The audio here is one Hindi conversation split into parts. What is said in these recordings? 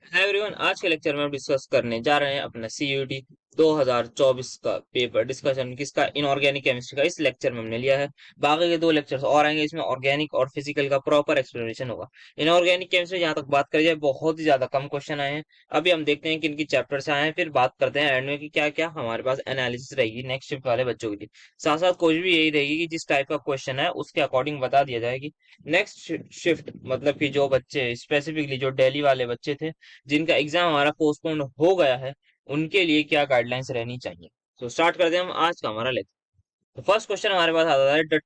हाय एवरीवन, आज के लेक्चर में हम डिस्कस करने जा रहे हैं अपना सीयूईटी 2024 का पेपर डिस्कशन किसका इनऑर्गेनिक केमिस्ट्री का। इस लेक्चर में हमने लिया है। बाकी के दो लेक्चर्स और आएंगे, इसमें ऑर्गेनिक और फिजिकल का प्रॉपर एक्सप्लेनेशन होगा। इनऑर्गेनिक केमिस्ट्री जहां तक बात करी जाए, बहुत ही ज्यादा कम क्वेश्चन आए हैं। अभी हम देखते हैं कि इनकी चैप्टर से आए हैं, फिर बात करते हैं एंड में कि क्या क्या हमारे पास एनालिसिस रहेगी नेक्स्ट शिफ्ट वाले बच्चों के लिए। साथ साथ कोई भी यही रहेगी कि जिस टाइप का क्वेश्चन है उसके अकॉर्डिंग बता दिया जाएगी। नेक्स्ट शिफ्ट मतलब कि जो बच्चे स्पेसिफिकली जो दिल्ली वाले बच्चे थे जिनका एग्जाम हमारा पोस्टपोन हो गया है, उनके लिए क्या गाइडलाइंस रहनी चाहिए। तो स्टार्ट करते हैं हम आज का हमारा लेक्चर। तो फर्स्ट क्वेश्चन हमारे पास आता है, the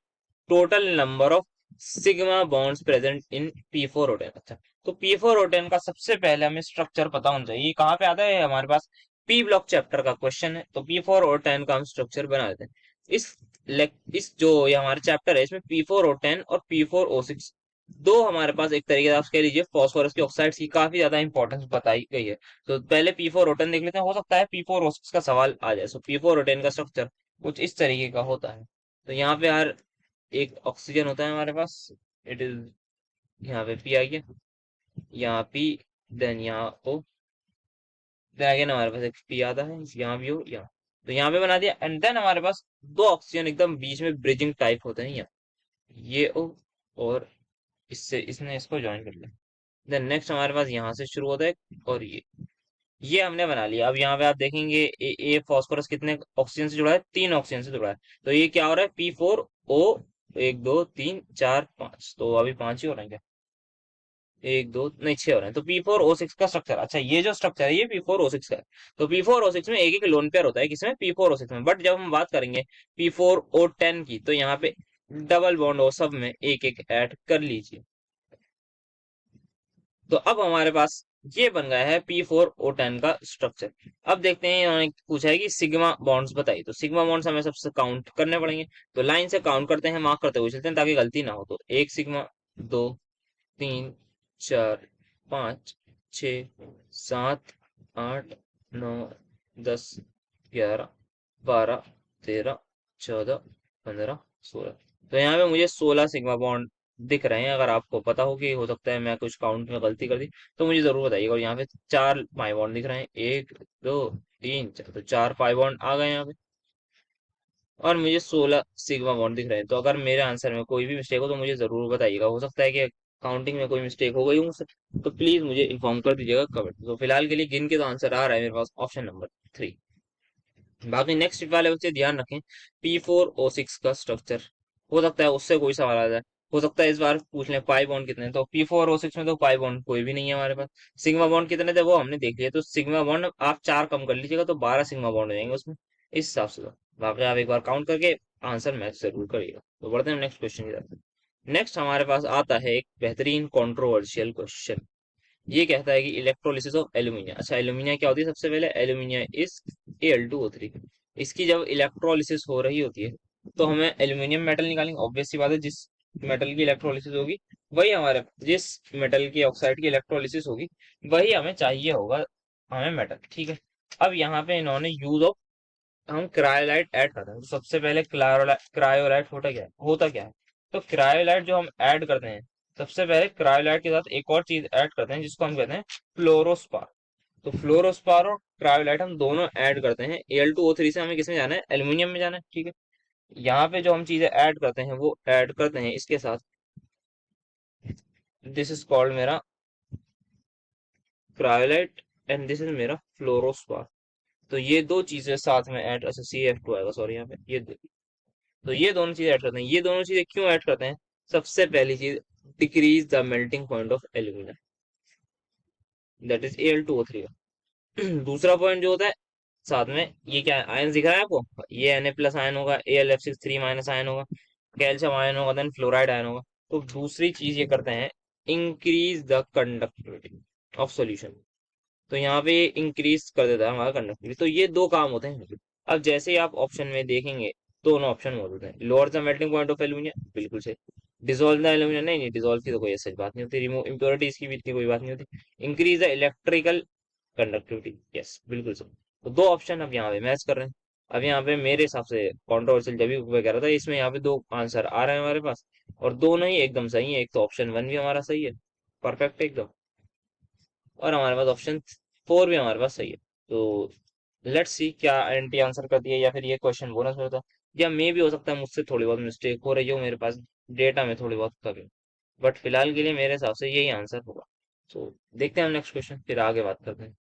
total number of sigma bonds present in P4O10। अच्छा, तो P4O10 का सबसे पहले हमें स्ट्रक्चर पता होना चाहिए। ये कहाँ पे आता है? हमारे पास पी ब्लॉक चैप्टर का क्वेश्चन है। तो P4O10 का हम स्ट्रक्चर बना देते हैं। इस इस जो ये हमारे चैप्टर है, इसमें P4O10 और P4O6 दो हमारे पास एक तरीके से आप कह लीजिए फॉस्फोरस की ऑक्साइड्स की काफी ज्यादा इंपॉर्टेंस बताई गई है। तो पहले P4O10 देख लेते हैं, हो सकता है P4O6 का सवाल आ जाए। सो P4O10 का स्ट्रक्चर कुछ इस तरीके का होता है। तो यहाँ पे हर एक ऑक्सीजन होता है हमारे पास। इट इज यहाँ पे पी आ गया, यहाँ पी, देन यहाँ ओ, देन अगेन हमारे पास एक पी आता है, यहाँ भी हो यहाँ। तो यहाँ पे बना दिया एंड देन हमारे पास दो ऑक्सीजन एकदम बीच में ब्रिजिंग टाइप होते हैं यहाँ, ये ओ, और इससे इसने इसको ज्वाइन कर लिया। देन नेक्स्ट हमारे पास यहाँ से शुरू होता है और ये हमने बना लिया। अब यहाँ पे आप देखेंगे ए फास्फोरस कितने ऑक्सीजन से जुड़ा है? 3 ऑक्सीजन से जुड़ा है। तो ये क्या हो रहा है? P4O, 1 2 3 4 5, तो अभी 5 ही हो रहे हैं क्या? 1 2 नहीं, 6 हो रहे हैं। तो P4O6 का स्ट्रक्चर, अच्छा ये जो स्ट्रक्चर है ये P4O6 का है। तो P4O6 में एक एक लोन पेयर होता है, किसमें? P4O6 में। बट जब हम बात करेंगे P4O10 की, तो यहाँ पे डबल बॉन्ड हो, सब में एक एक ऐड कर लीजिए। तो अब हमारे पास ये बन गया है P4O10 का स्ट्रक्चर। अब देखते हैं, इन्होंने पूछा है कि सिग्मा बॉन्ड्स बताइए। तो सिग्मा बॉन्ड्स हमें सबसे काउंट करने पड़ेंगे। तो लाइन से काउंट करते हैं, मार्क करते हुए चलते हैं ताकि गलती ना हो। तो 1 सिग्मा, 2 3 4 5 6 7 8 9 10 11 12 13 14 15 16। तो यहाँ पे मुझे 16 सिग्मा बॉन्ड दिख रहे हैं। अगर आपको पता हो कि हो सकता है मैं कुछ काउंट में गलती कर दी, तो मुझे जरूर बताइएगा। और यहाँ पे 4 पाई बॉन्ड दिख रहे हैं, 1 2 3 4, तो 4 पाई बॉन्ड आ गए यहाँ पे। और मुझे 16 सिग्मा बॉन्ड दिख रहे हैं। तो अगर मेरे आंसर में कोई भी मिस्टेक हो तो मुझे जरूर बताइएगा। हो सकता है कि काउंटिंग में कोई मिस्टेक हो गई हो मुझसे, तो प्लीज मुझे इन्फॉर्म कर दीजिएगा कमेंट। तो फिलहाल के लिए गिन के तो आंसर आ रहा है मेरे पास ऑप्शन नंबर 3। बाकी नेक्स्ट वाले बच्चे ध्यान रखें, P4O6 का स्ट्रक्चर हो सकता है उससे कोई सवाल आ जाए। हो सकता है इस बार पूछ लें पाई बॉन्ड कितने हैं। तो P4O6 में तो पाई बॉन्ड कोई भी नहीं है हमारे पास। सिग्मा बॉन्ड कितने थे वो हमने देख लिया। तो सिग्मा बॉन्ड आप 4 कम कर लीजिएगा तो 12 सिग्मा बॉन्ड हो जाएंगे उसमें, इस हिसाब से। तो बाकी आप एक बार काउंट करके आंसर मैच जरूर करिएगा। तो बढ़ते हैं नेक्स्ट क्वेश्चन की तरफ। नेक्स्ट हमारे पास आता है एक बेहतरीन कंट्रोवर्शियल क्वेश्चन। ये कहता है कि इलेक्ट्रोलिसिस ऑफ एल्यूमिनिया। अच्छा, एल्यूमिनिया क्या होती है? सबसे पहले एल्यूमिनिया इज Al2O3। इसकी जब इलेक्ट्रोलिसिस हो रही होती है तो हमें एल्यूमिनियम मेटल निकालेंगे। ऑब्वियस सी बात है, जिस मेटल की इलेक्ट्रोलिसिस होगी वही हमारे, जिस मेटल की ऑक्साइड की इलेक्ट्रोलिसिस होगी वही हमें चाहिए होगा, हमें मेटल। ठीक है। अब यहाँ पे इन्होंने यूज ऑफ, हम क्रायोलाइट ऐड करते हैं। तो सबसे पहले क्रायोलाइट होता क्या है? तो क्रायोलाइट जो हम ऐड करते हैं, सबसे पहले क्रायोलाइट के साथ एक और चीज ऐड करते हैं जिसको हम कहते हैं फ्लोरोस्पार। तो फ्लोरोस्पार और क्रायोलाइट हम दोनों ऐड करते हैं। Al2O3 से हमें किसमें जाना है? एल्यूमिनियम में जाना है। ठीक है। यहाँ पे जो हम चीजें ऐड करते हैं वो ऐड करते हैं इसके साथ। दिस इज कॉल्ड मेरा क्रायोलाइट एंड दिस इज मेरा फ्लोरोस्पार। तो ये दो चीजें साथ में ऐड, अच्छा CF2 आएगा, सॉरी, यहाँ पे तो ये दोनों चीजें ऐड करते हैं। ये दोनों चीजें क्यों ऐड करते हैं? सबसे पहली चीज, decrease the melting point of alumina, that is Al2O3। दूसरा पॉइंट जो होता है साथ में, ये क्या आयन दिख रहा है आपको? ये Na+ आयन होगा, AlF6 3- आयन होगा, कैल्शियम आयन होगा, देन फ्लोराइड आयन होगा। तो दूसरी चीज ये करते हैं, increase the conductivity of solution. तो यहाँ पे इंक्रीज कर देता है हमारा कंडक्टिविटी। तो ये दो काम होते हैं। अब जैसे ही आप ऑप्शन में देखेंगे, दोनों ऑप्शन मौजूद है। Lower the melting point of aluminium, बिल्कुल सही। डिसॉल्व द एल्यूमिनियम, नहीं नहीं, डिसॉल्व की तो कोई सच बात नहीं होती। रिमूव इम्प्योरिटीज की भी इतनी कोई बात नहीं होती। Increase the electrical conductivity, yes बिल्कुल सही। तो दो ऑप्शन अब यहाँ पे मैच कर रहे हैं। अब यहाँ पे मेरे हिसाब से कॉन्ट्रोवर्शियल जब भी वगैरह था, इसमें यहाँ पे दो आंसर आ रहे हैं हमारे पास, और दोनों ही एकदम सही है। एक तो ऑप्शन 1 भी हमारा सही है, परफेक्ट एकदम। और हमारे पास ऑप्शन 4 भी हमारे पास सही है। तो लेट्स सी क्या एंटी आंसर कर दिया या फिर ये क्वेश्चन बोनस में था, या मे भी हो सकता है मुझसे थोड़ी बहुत मिस्टेक हो रही हो, मेरे पास डेटा में थोड़ी बहुत कमी, बट फिलहाल के लिए मेरे हिसाब से यही आंसर होगा। तो देखते हैं हम नेक्स्ट क्वेश्चन, फिर आगे बात करते हैं।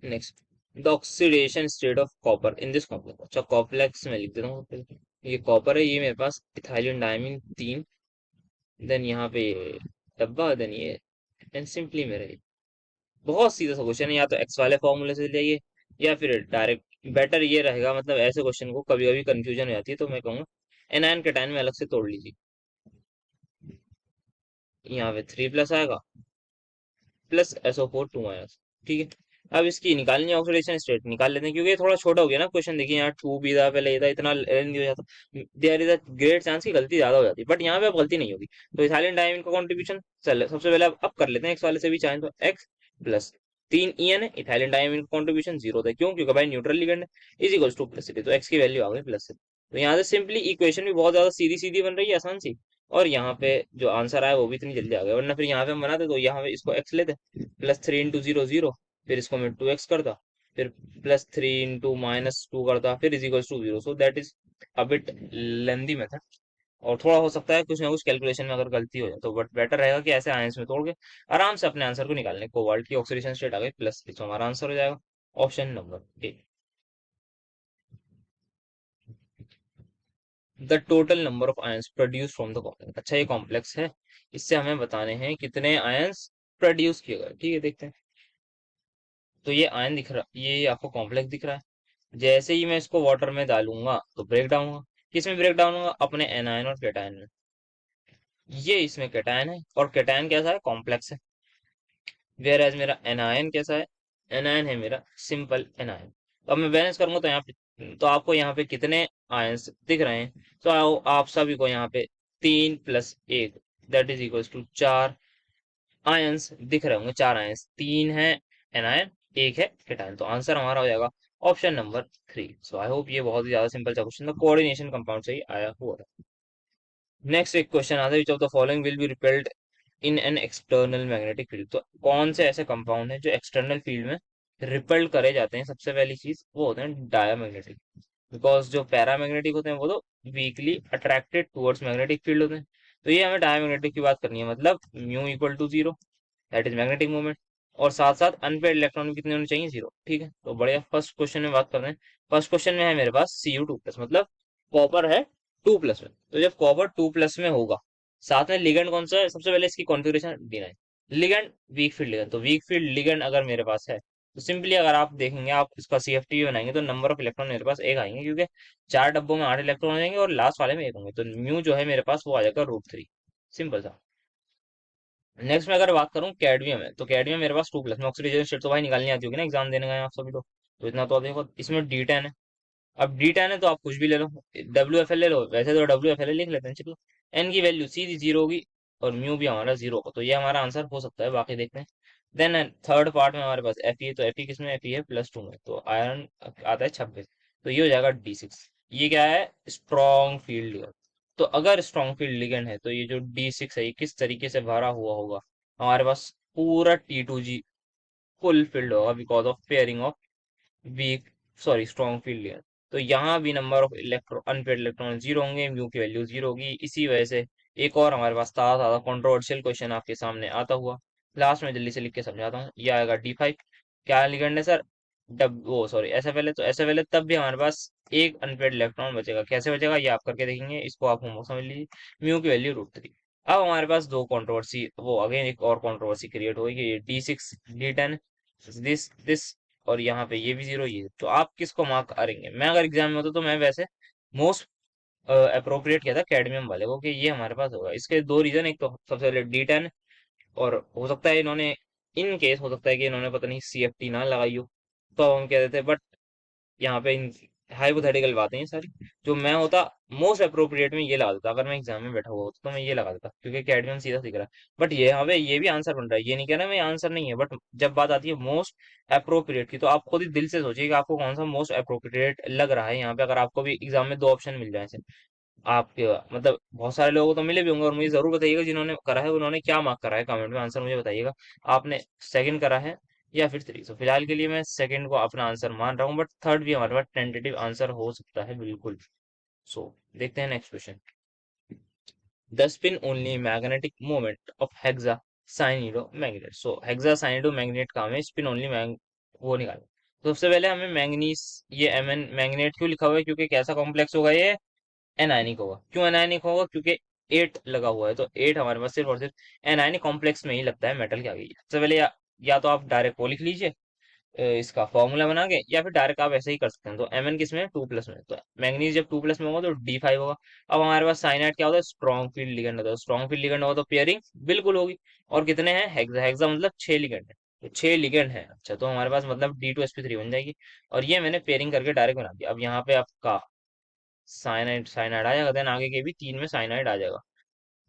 Next, the oxidation state of copper in this complex. अच्छा, कॉम्प्लेक्स में लिख देता हूँ पहले। ये कॉपर है, ये मेरे पास इथाइलिन डायमीन 3, देन यहाँ पे ये डब्बा, देन ये, एंड सिंपली मेरा ये बहुत सीधा सा क्वेश्चन है। या तो एक्स वाले फॉर्मूले से जाइए या फिर डायरेक्ट, बेटर ये रहेगा, मतलब ऐसे क्वेश्चन को कभी कभी कंफ्यूजन हो जाती है, तो मैं कहूँगा एनायन कैटायन में अलग से तोड़ लीजिए। यहाँ पे 3+ आएगा, प्लस SO4 2-, ठीक है। अब इसकी निकालनी है ऑक्सीडेशन स्टेट, निकाल लेते हैं, क्योंकि ये थोड़ा छोटा हो गया ना क्वेश्चन। देखिए यहाँ 2 भी था, पहले ये था, इतना लेंथी हो जाता, there is a great chance की गलती ज्यादा हो जाती, बट यहाँ पे अब गलती नहीं होगी। तो इथाइलिन डायमीन का कॉन्ट्रीब्यूशन, चल सबसे पहले अब कर लेते हैं एक्स वाले से भी चाहें तो। एक्स प्लस 3 EN है, इथाइलिन डायमीन का कॉन्ट्रीब्यूशन 0 था, क्यों? क्योंकि भाई न्यूट्रल लिगेंड है, इज इक्वल्स टू प्लस, तो एक्स की वैल्यू आ गई प्लस से। तो यहाँ से सिंपली इक्वेशन भी बहुत ज्यादा सीधी सीधी बन रही है, आसान सी। और यहाँ पे जो आंसर आया वो भी इतनी जल्दी आ गया, वरना फिर यहाँ पे हम बनाते तो यहाँ पे इसको एक्स लेते, +3 × 0 0, फिर इसको मैं 2x करता, फिर +3 × -2 करता, फिर is equal to 0। So that is a bit lengthy method, और थोड़ा हो सकता है कुछ ना कुछ कैलकुलेशन में अगर गलती हो जाए तो, बट बेटर रहेगा कि ऐसे आयंस में तोड़ के आराम से अपने आंसर को निकालने। कोबाल्ट की ऑक्सीडेशन स्टेट आ गई +3, तो हमारा आंसर हो जाएगा option number A. The total number of ions produce from the complex. अच्छा, ये कॉम्प्लेक्स है, इससे हमें बताने हैं कितने आयंस प्रोड्यूस किए गए। ठीक है, देखते हैं। तो ये आयन दिख रहा, ये आपको कॉम्प्लेक्स दिख रहा है। जैसे ही मैं इसको वाटर में डालूंगा तो ब्रेक डाउन होगा। किस में ब्रेक डाउन होगा? अपने एनायन और कैटायन में। ये इसमें कैटायन है, और कैटायन कैसा है? कॉम्प्लेक्स है। वेयर एज मेरा एनायन कैसा है? एनायन है मेरा सिंपल एनायन। तो अब मैं बैलेंस करूंगा तो यहाँ पे, तो आपको यहाँ पे कितने आयंस दिख रहे हैं? तो आप सभी को यहाँ पे 3 + 1, that is equal to 4 ions दिख रहे होंगे। 4 आयंस, 3 है एनायन, 1 है कैटायन। तो आंसर हमारा हो जाएगा ऑप्शन नंबर 3। सो आई होप ये बहुत ही ज्यादा सिंपल सा क्वेश्चन था, कोऑर्डिनेशन कंपाउंड से ही आया हुआ था। नेक्स्ट एक क्वेश्चन आता है, which of the following will be repelled in an external magnetic field. तो कौन से ऐसे कंपाउंड हैं जो एक्सटर्नल फील्ड में रिपेल्ड करे जाते हैं? सबसे पहली चीज वो होते हैं डायामैग्नेटिक, बिकॉज जो पैरामैग्नेटिक होते हैं वो तो weekly attracted towards magnetic field होते हैं। तो ये हमें डायामैग्नेटिक की बात करनी है, मतलब μ = 0, दैट इज मैग्नेटिक मोमेंट, और साथ साथ अनपेड इलेक्ट्रॉन भी कितने होने चाहिए? 0। ठीक है, तो बढ़िया। फर्स्ट क्वेश्चन में बात कर रहे हैं। फर्स्ट क्वेश्चन में है मेरे पास Cu2+, मतलब कॉपर है 2+ में। तो जब कॉपर 2+ में होगा, साथ में लिगेंड कौन सा है? सबसे पहले इसकी कॉन्फ़िगरेशन देना है। लिगेंड वीक फील्ड लिगेंड, तो वीक फील्ड लिगेंड अगर मेरे पास है तो सिंपली अगर आप देखेंगे, आप इसका CFT बनाएंगे तो नंबर ऑफ इलेक्ट्रॉन मेरे पास एक आएंगे, क्योंकि 4 डब्बों में 8 इलेक्ट्रॉन हो जाएंगे और लास्ट वाले में एक होंगे, तो म्यू जो है मेरे पास वो आ जाएगा √3। सिंपल सा। नेक्स्ट में अगर बात करूं कैडमियम है, तो कैडमियम मेरे पास 2+ में ऑक्सीडेशन स्टेट तो भाई निकालनी आती होगी ना, एग्जाम देने गए आप सभी लोग, तो इतना तो आप देखो। इसमें D10 है। अब D10 है तो आप कुछ भी ले लो, WFL ले लो, वैसे तो WFL लिख लेते हैं, चलो। एन की वैल्यू सीधी 0 होगी, और म्यू भी हमारा 0 होगा, तो ये हमारा आंसर हो सकता है, बाकी देखते हैं। देन थर्ड पार्ट में हमारे पास Fe है, तो Fe किसमें? Fe है +2 में, तो आयरन आता है 26, तो ये हो जाएगा D6। ये क्या है? Strong field. तो अगर स्ट्रॉन्ग फील्ड लिगेंड है तो ये जो D6 है ये किस तरीके से भरा हुआ होगा? हमारे पास पूरा T2G फुल फील्ड होगा, because of pairing of weak, sorry strong field ligand. तो यहाँ भी number of electron, unpaired electron 0 होंगे, म्यू की वैल्यू 0 होगी। इसी वजह से एक और हमारे पास ताज़ा ताज़ा कंट्रोवर्शियल क्वेश्चन आपके सामने आता हुआ, लास्ट में जल्दी से लिख के समझाता हूँ। ये आएगा D5। क्या लिगेंड है सर? डब वो सॉरी SFL है, तो SFL है, तब भी हमारे पास एक अनपेड इलेक्ट्रॉन बचेगा। कैसे बचेगा ये आप करके देखेंगे, इसको आप होमवर्क समझ लीजिए। म्यू की वैल्यू √3। अब हमारे पास दो कंट्रोवर्सी, वो अगेन एक और कंट्रोवर्सी क्रिएट होगी, ये D6 D10, दिस, और यहाँ पे ये भी 0, ये, तो आप किसको मार्क करेंगे? मैं अगर एग्जाम में होता तो मैं वैसे मोस्ट अप्रोप्रिएट किया था कैडमियम वाले को, कि ये हमारे पास होगा। इसके दो रीजन, एक तो सबसे पहले D10, और हो सकता है इन्होंने, इन केस हो सकता है कि इन्होंने पता नहीं CFT ना लगाई हो, तो हम कह देते, बट यहाँ पे हाइपोथेटिकल बातें हैं सारी। जो मैं होता मोस्ट अप्रोप्रिएट में ये लगा देता, अगर मैं एग्जाम में बैठा हुआ होता तो मैं ये लगा देता, क्योंकि कैडमियम सीधा दिख रहा है। बट ये यहाँ पे ये भी आंसर बन रहा है, ये नहीं कह रहा मैं आंसर नहीं है, बट जब बात आती है मोस्ट अप्रोप्रिएट की, तो आप खुद ही दिल से सोचिए कि आपको कौन सा मोस्ट अप्रोप्रिएट लग रहा है यहाँ पे, अगर आपको भी एग्जाम में दो ऑप्शन मिल जाए। आपके मतलब बहुत सारे लोगों को तो मिले भी होंगे, और मुझे जरूर बताइएगा जिन्होंने करा है उन्होंने क्या मार्क करा है, कमेंट में आंसर मुझे बताइएगा। आपने सेकंड करा है या फिर थ्री? तो फिलहाल के लिए मैं सेकंड को अपना आंसर मान रहा हूँ, बट थर्ड भी हमारे पास टेंटेटिव आंसर हो सकता है बिल्कुल। सो देखते हैं next question. The spin only magnetic moment of hexacyanidomagnet. So hexacyanidomagnet काम है spin only वो निकालना। तो सबसे पहले हमें मैंगनीस, ये Mn मैग्नेट क्यों लिखा हुआ है, क्योंकि कैसा कॉम्प्लेक्स होगा ये, एनायनिक होगा। क्यों एनायनिक होगा, क्योंकि 8 लगा हुआ है, तो 8 हमारे पास सिर्फ और सिर्फ एनायनिक कॉम्प्लेक्स में ही लगता है मेटल के आगे। सबसे पहले या तो आप डायरेक्ट वो लिख लीजिए इसका फॉर्मूला बना के, या फिर डायरेक्ट आप ऐसे ही कर सकते हैं। तो एम एन किस में है, 2+ में, तो मैग्नीज जब 2+ में होगा तो D5 होगा। अब हमारे पास साइनाइड क्या होता है, स्ट्रॉन्ग फील्ड लिगेंड होता है। स्ट्रॉन्ग फील्ड लिगेंड होगा तो पेयरिंग बिल्कुल होगी। और कितने हैं, हेक्सा, हेक्सा मतलब 6 लिगेंड है, तो 6 लिगेंड है। अच्छा, तो हमारे पास मतलब D2sp3 बन जाएगी। और ये मैंने पेयरिंग करके डायरेक्ट बना दिया। अब यहाँ पे आपका साइनाइड साइनाइड आ जाएगा, देन आगे के भी 3 में साइनाइड आ जाएगा।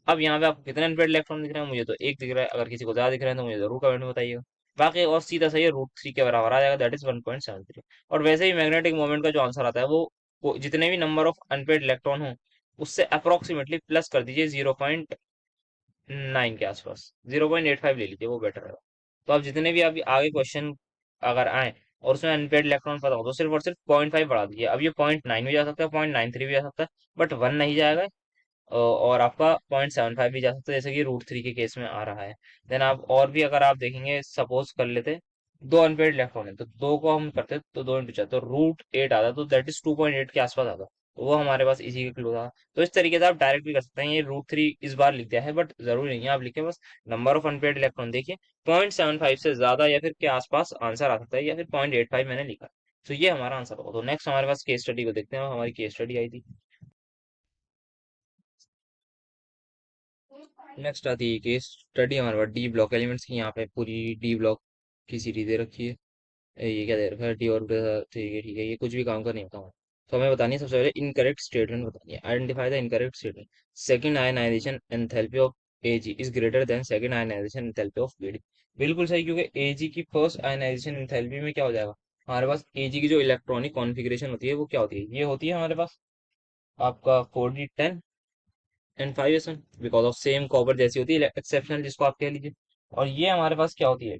अब यहाँ पे आपको कितने अनपेड इलेक्ट्रॉन दिख रहे हैं, मुझे तो एक दिख रहा है। अगर किसी को ज्यादा दिख रहे हैं तो मुझे जरूर कमेंट में बताइएगा। बाकी और सीधा सही है, √3 के बराबर आ जाएगा, दैट इज 1.73। और वैसे ही मैग्नेटिक मोमेंट का जो आंसर आता है वो जितने भी नंबर ऑफ अनपेड इलेक्ट्रॉन हो उससे अप्रोक्सीमेटली प्लस कर दीजिए 0.9 के आसपास, 0.85 ले लीजिए, वो बेटर है। तो आप जितने भी अभी आगे क्वेश्चन अगर आए और उसमें अनपेड इलेक्ट्रॉन पता हो तो सिर्फ और सिर्फ 0.5 बढ़ा दीजिए। अब ये 0.9 भी जा सकता है, 0.93 भी जा सकता है, बट 1 नहीं जाएगा। और आपका 0.75 भी जा सकता है, जैसे कि √3 के केस में आ रहा है। देन आप और भी अगर आप देखेंगे, सपोज कर लेते दो अनपेड इलेक्ट्रॉन है, तो दो को हम करते तो 2 × 4 तो √8 आता, तो दैट इज 2.8 के आसपास आता। तो वो हमारे पास इसी के क्लोज था। तो इस तरीके से आप डायरेक्ट भी कर सकते हैं। ये √3 इस बार लिख दिया है, बट जरूरी नहीं है आप लिखे, बस नंबर ऑफ अनपेड इलेक्ट्रॉन देखिए। 0.75 से ज्यादा या फिर के आसपास आंसर आ सकता है, या फिर 0.85 मैंने लिखा। तो ये हमारा आंसर होगा। तो नेक्स्ट हमारे पास केस स्टडी को देखते हैं। हमारी केस स्टडी आई थी, नेक्स्ट आती है केस स्टडी हमारे पास डी ब्लॉक एलिमेंट्स की। यहाँ पे पूरी डी ब्लॉक की सीरीज दे रखी है। ये क्या दे रखा है, डी ऑर्बिटल के साथ, ठीक है ठीक है, ये कुछ भी काम का नहीं होता हमारा। तो हमें बतानी है सबसे पहले इनकरेक्ट स्टेटमेंट बतानी है, identify the incorrect statement. Second ionisation enthalpy of Ag is greater than second ionisation enthalpy of Bd। बिल्कुल सही, क्योंकि Ag की फर्स्ट आयनाइजेशन एंथैल्पी में क्या हो जाएगा, हमारे पास Ag की जो इलेक्ट्रॉनिक कॉन्फ़िगरेशन होती है वो क्या होती है, ये होती है हमारे पास आपका 4d10 and 5s1, because of same copper जैसी होती है, एक्सेप्शनल जिसको आप कह लीजिए। और ये हमारे पास क्या होती है,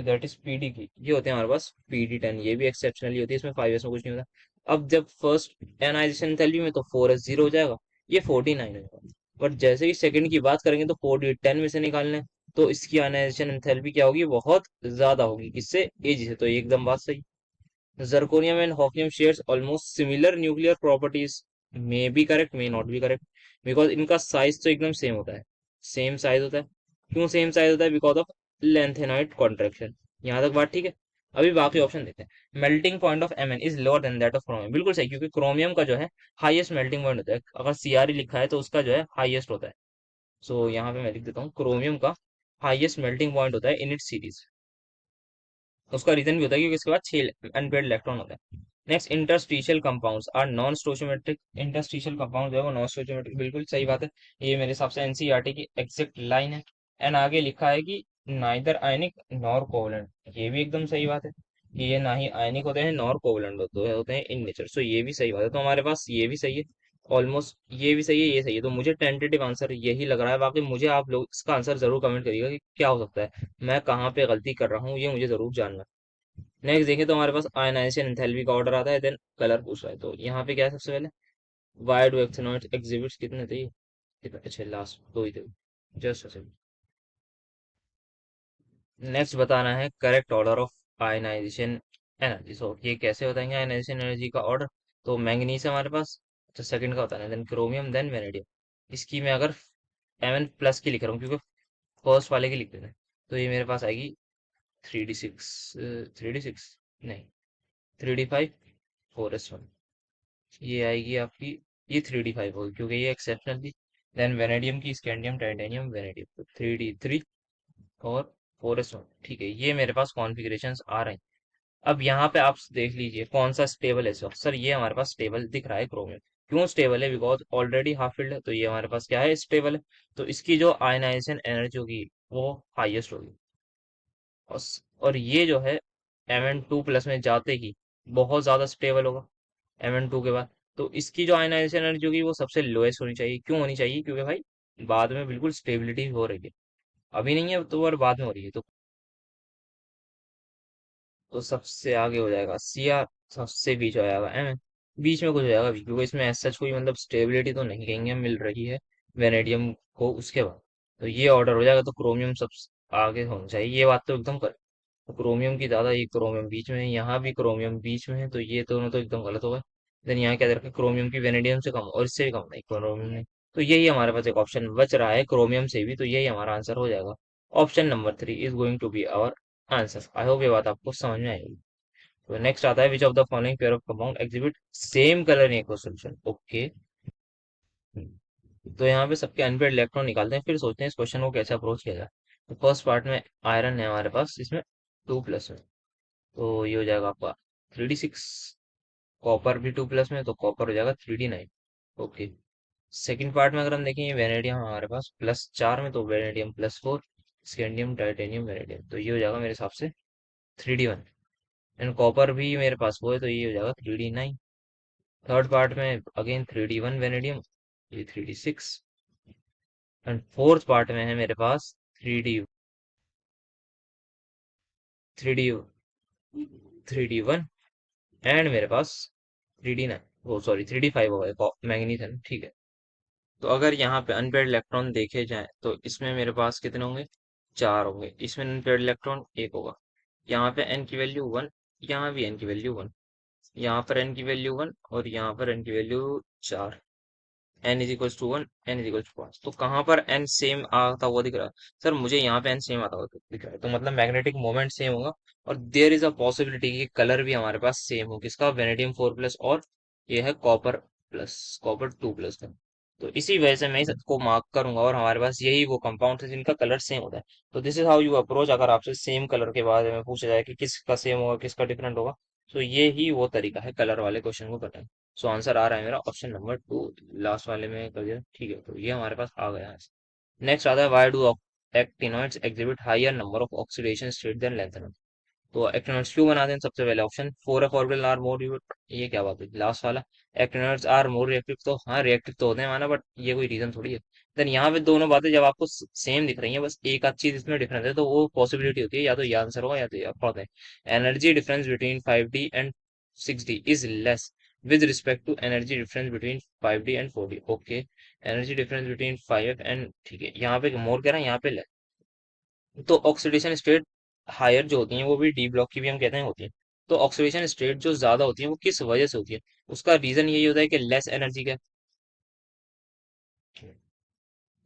दैट इज पीडी की, ये होते हैं हमारे पास PD10, ये भी एक्सेप्शनली होती है, इसमें 5s में कुछ नहीं होता। अब जब फर्स्ट एनाइजेशन एंथैल्पी में तो 4s 0 हो जाएगा, ये 49 हो जाएगा। बट जैसे ही सेकंड की बात करेंगे तो 4d10 में से निकालना है, तो इसकी आयनाइजेशन एंथैल्पी क्या होगी, बहुत ज्यादा होगी, किससे, एज से। तो ये एकदम बात सही। Zirconium and hafnium shares almost similar nuclear properties. May be correct, may not be correct. Because इनका साइज तो एकदम सेम होता है, सेम साइज होता है। क्यों सेम साइज होता है, बिकॉज ऑफ लेंथेनॉइड कॉन्ट्रैक्शन। यहाँ तक बात ठीक है। अभी बाकी ऑप्शन देखते हैं। Melting point of Mn is lower than that of chromium, बिल्कुल सही, क्योंकि क्रोमियम का जो है हाईएस्ट मेल्टिंग पॉइंट होता है। अगर Cre लिखा है तो उसका जो है हाईएस्ट होता है। सो यहाँ पे मैं लिख देता हूँ, क्रोमियम का हाईएस्ट मेल्टिंग पॉइंट होता है इन इट सीरीज। उसका रीजन भी होता है क्योंकि इसके बाद 6 अनपेड इलेक्ट्रॉन होता है। Next, interstitial compounds are non stoichiometric. Interstitial compound जो है वो नॉन स्टोचियोमेट्रिक, बिल्कुल सही बात है। ये मेरे हिसाब से एनसीईआरटी की एग्जैक्ट लाइन है। एंड आगे लिखा है कि नाइदर आयनिक नॉर कोवलेंट, ये भी एकदम सही बात है कि ये ना ही आयनिक होते हैं नॉर कोवलेंट होते हैं इन नेचर। सो ये भी सही बात है, तो हमारे पास ये भी सही है, ऑलमोस्ट ये भी सही है, ये सही है। तो मुझे टेंटेटिव आंसर यही लग रहा है। बाकी मुझे आप लोग इसका आंसर जरूर कमेंट करिएगा कि क्या हो सकता है, मैं कहाँ पे गलती कर रहा हूँ, ये मुझे जरूर जानना है। नेक्स्ट देखें तो हमारे पास आयनाइजेशन एंथैल्पी का ऑर्डर आता है, देन कलर पूछ रहा है। तो यहाँ पे क्या है, सबसे पहले वाई डू एक्टिनोइड्स एग्जिबिट्स कितने थे, कितने, अच्छा लास्ट दो ही थे, जस्ट। नेक्स्ट बताना है correct order of ionization energy. So ये कैसे बताएंगे आयनाइजेशन एनर्जी का ऑर्डर। तो मैंगनीज है हमारे पास, तो सेकंड का बताना है, देन क्रोमियम, देन वेनेडियम। इसकी मैं अगर Mn+ की लिख रहा हूँ क्योंकि फर्स्ट वाले की लिख देना है, तो ये मेरे पास आएगी 3d6, 3d6 नहीं, 3d5, 4s1, ये आएगी आपकी, ये 3d5 होगी क्योंकि ये एक्सेप्शनल थी। देन वेनेडियम की स्कैंडियम टाइटेनियम वेनेडियम, तो 3d3 और 4s1, ठीक है, ये मेरे पास कॉन्फ़िगरेशंस आ रहे हैं। अब यहाँ पे आप देख लीजिए कौन सा स्टेबल है। सर ये हमारे पास स्टेबल दिख रहा है क्रोमियम। क्यों स्टेबल है, बिकॉज ऑलरेडी हाफ फिल्ड है, तो ये हमारे पास क्या है, स्टेबल है। तो इसकी जो आयनाइजेशन एनर्जी होगी वो हाईएस्ट होगी। और ये जो है Mn2+ में जाते ही बहुत ज्यादा स्टेबल होगा Mn2 के बाद। तो इसकी जो आयनाइजेशन एनर्जी होगी वो सबसे लोएस्ट होनी चाहिए। क्यों होनी चाहिए? क्योंकि भाई बाद में बिल्कुल स्टेबिलिटी हो रही है, अभी नहीं है तो, और बाद में हो रही है, तो सबसे आगे हो जाएगा सी आर, सबसे बीच हो जाएगा एम, बीच में कुछ हो जाएगा भी, क्योंकि इसमें ऐसा सच कोई मतलब स्टेबिलिटी तो नहीं कहेंगे मिल रही है वेनेडियम को उसके बाद। तो ये ऑर्डर हो जाएगा, तो क्रोमियम सब आगे होना चाहिए, ये बात तो एकदम कर। तो क्रोमियम की ज्यादा, ये क्रोमियम बीच में है, यहाँ भी क्रोमियम बीच में है, तो ये दोनों तो एकदम गलत हो गए। देन यहाँ क्या दे रखा है, क्रोमियम की वेनेडियम से कम और इससे भी कम नहीं क्रोमियम नहीं। तो यही हमारे पास एक ऑप्शन बच रहा है क्रोमियम से भी, तो यही हमारा आंसर हो जाएगा। Option number 3 is going to be our answer. I hope ये बात आपको समझ में आएगी। तो नेक्स्ट आता है, which of the following pair of compound exhibit same colour in equal solution. Okay, तो यहाँ पे सबके अनपेड इलेक्ट्रॉन निकालते हैं, फिर सोचते हैं इस क्वेश्चन को कैसे अप्रोच किया जाए। तो फर्स्ट पार्ट में आयरन है हमारे पास, इसमें 2+ में, तो ये हो जाएगा आपका 3d6। कॉपर भी 2+ में, तो कॉपर हो जाएगा 3d9। ओके, सेकंड पार्ट में अगर हम देखें, वेनेडियम हमारे पास +4 में, तो वेनेडियम +4, स्कैंडियम टाइटेनियम वेनेडियम, तो ये हो जाएगा मेरे हिसाब से 3d1। एंड कॉपर भी मेरे पास वो है, तो ये हो जाएगा 3d9। थर्ड पार्ट में अगेन 3d1 वेनेडियम, ये 3d6। एंड फोर्थ पार्ट में है मेरे पास 3d 3d1 एंड मेरे पास 3d9, वो सॉरी 3d5 होगा, मैंगनीज है ना, ठीक है। तो अगर यहाँ पे अनपेड इलेक्ट्रॉन देखे जाएं, तो इसमें मेरे पास कितने होंगे? 4 होंगे। इसमें अनपेड इलेक्ट्रॉन 1 होगा। यहाँ पे एन की वैल्यू 1, यहाँ भी एन की वैल्यू 1, यहाँ पर एन की वैल्यू 1 और यहाँ पर एन की value 4। N is equal to 1, N is equal to 5, तो कहाँ पर एन सेम आता हुआ दिख रहा है? सर मुझे यहाँ पे एन सेम आता हुआ दिख रहा है, तो मतलब मैग्नेटिक मोमेंट सेम होगा। और देयर इज अ पॉसिबिलिटी कि कलर भी हमारे पास सेम हो, किसका? वेनेडियम 4+, और ये है कॉपर+, कॉपर 2+ का। तो इसी वजह से मैं इसको मार्क करूंगा, और हमारे पास यही वो कंपाउंड है जिनका कलर सेम होता है। तो this is how you approach, अगर आपसे सेम कलर के बारे में पूछा जाए कि किसका सेम होगा किसका डिफरेंट होगा, तो ये ही वो तरीका है कलर वाले क्वेश्चन को करने का। सो आंसर आ रहा है मेरा ऑप्शन नंबर 2, लास्ट वाले में कर दिया, ठीक है, तो ये हमारे पास आ गया है। नेक्स्ट आता है, why do actinoids exhibit higher number of oxidation state than lanthanoid. तो एक्टिनॉइड्स क्यों बनाते हैं? सबसे पहले ऑप्शन 4 ऑर्बिटल आर मोर, ये क्या बात है लास्ट वाला? एक्टिनॉइड्स आर मोर रिएक्टिव, तो हाँ रिएक्टिव तो होते हैं माना, बट ये कोई रीजन थोड़ी है। देन यहाँ पे दोनों बातें जब आपको सेम दिख रही हैं, बस एक आध चीज इसमें डिफरेंस है, तो वो पॉसिबिलिटी होती है या तो ये आंसर होगा या तो ये होता है। Energy difference between 5D and 6D is less with respect to energy difference between 5D and 4D। Okay, energy difference between 5 and, ठीक है, यहाँ पे मोर कह रहा है, यहाँ पे लेस। तो ऑक्सीडेशन स्टेट हायर जो होती हैं वो भी डी ब्लॉक की भी हम कहते हैं होती है। तो ऑक्सीडेशन स्टेट जो ज्यादा होती है वो किस वजह से होती है? उसका रीजन यही होता है कि लेस एनर्जी का।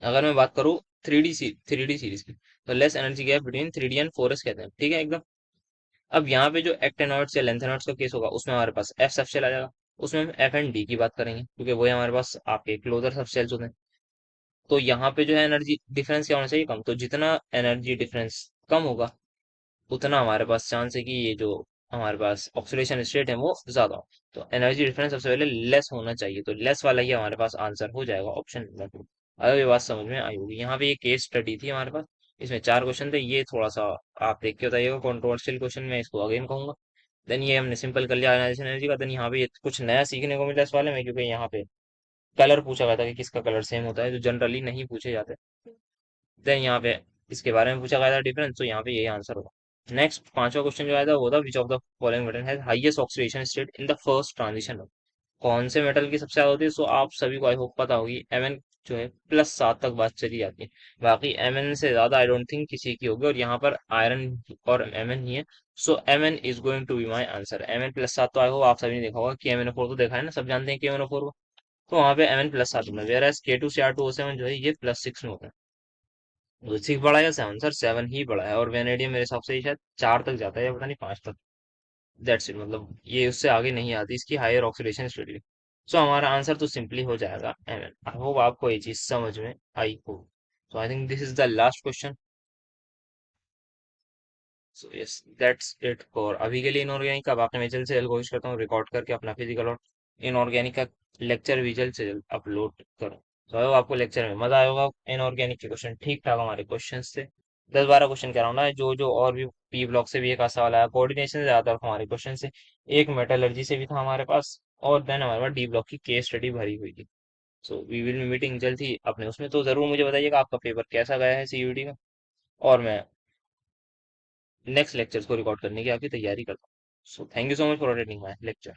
अगर मैं बात करूँ 3D सीरीज की, तो less energy gap between 3D and 4S कहते हैं, ठीक है एकदम। अब यहाँ पे जो एक्टेनॉइड्स या लेंथेनॉइड्स का केस होगा, उसमें हमारे पास एफ सबशेल आ जाएगा। उसमें हम एफ एंड डी की बात करेंगे, क्योंकि वो हमारे पास आपके क्लोजर सबशेल्स होते हैं। तो यहाँ पे जो है एनर्जी डिफरेंस क्या होना चाहिए? कम। तो जितना एनर्जी डिफरेंस कम होगा, उतना हमारे पास चांस है कि ये जो हमारे पास ऑक्सीडेशन स्टेट है वो ज्यादा हो। तो एनर्जी डिफरेंस सबसे पहले लेस होना चाहिए, तो लेस वाला ही हमारे पास आंसर हो जाएगा, ऑप्शन नंबर 2। अगर ये बात समझ में आई होगी। यहाँ पे ये केस स्टडी थी हमारे पास, इसमें 4 क्वेश्चन थे, ये थोड़ा सा आप देख के बताइएगा, कंट्रोवर्शियल क्वेश्चन में इसको अगेन कहूंगा। देन ये हमने सिंपल कर लिया आयनाइजेशन एनर्जी का। देन यहाँ पे ये कुछ नया सीखने को मिला इस वाले में, क्योंकि यहाँ पे कलर पूछा गया था कि किसका कलर सेम होता है, जो जनरली नहीं पूछे जाते। देन यहाँ पे इसके बारे में पूछा गया था डिफरेंस, तो यहाँ पे यही आंसर होगा। नेक्स्ट पांचवा क्वेश्चन जो आया था वो था, which of the following metal has highest oxidation state in the first transition? कौन से मेटल की सबसे ज्यादा होती है? सो आप सभी को आई होप पता होगी, Mn जो है +7 तक बात चली जाती है। बाकी Mn से ज्यादा आई डोंट थिंक किसी की होगी, और यहाँ पर आयरन और Mn ही है। So Mn is going to be my answer. Mn +7 तो आई होप आप सभी ने देखा होगा, कि MnO4 तो देखा है ना, सब जानते हैं कि MnO4 को। तो वहाँ पे Mn +7 में, वेर एज K2Cr2O7 जो है ये +6 में होता है। तो 6 बड़ा है या 7? सर 7 ही बड़ा है, और वेनेडियम मेरे हिसाब से शायद 4 तक जाता है, या पता नहीं 5 तक। दैट्स इट, मतलब ये उससे आगे नहीं आती इसकी हायर ऑक्सीडेशन स्टेबिलिटी। सो हमारा आंसर तो सिंपली हो जाएगा Mn। आई होप आपको ये चीज समझ में आई हो। So I think this is the last question. So yes, that's it for अभी के लिए इनऑर्गेनिक का। बाकी मैं जल्द से जल्द कोशिश करता हूँ रिकॉर्ड करके अपना फिजिकल और इनऑर्गेनिक का लेक्चर भी जल्द से जल्द अपलोड करूँ। तो आई होप आपको लेक्चर में मजा आया होगा। इनऑर्गेनिक के क्वेश्चन ठीक ठाक हमारे क्वेश्चन थे, 10-12 क्वेश्चन कह रहा हूँ ना, जो जो और भी पी ब्लॉक से भी एक आध सवाल आया, कोऑर्डिनेशन से ज्यादा हमारे क्वेश्चन से, एक मेटलर्जी से भी था हमारे पास, और देन हमारे पास डी ब्लॉक की केस स्टडी भरी हुई थी। So we will be meeting जल्द ही अपने उसमें। तो जरूर मुझे बताइएगा आपका पेपर कैसा गया है सीयूईटी का, और मैं नेक्स्ट लेक्चर्स को रिकॉर्ड करने की आपकी तैयारी करता हूँ। So thank you so much for attending my lecture.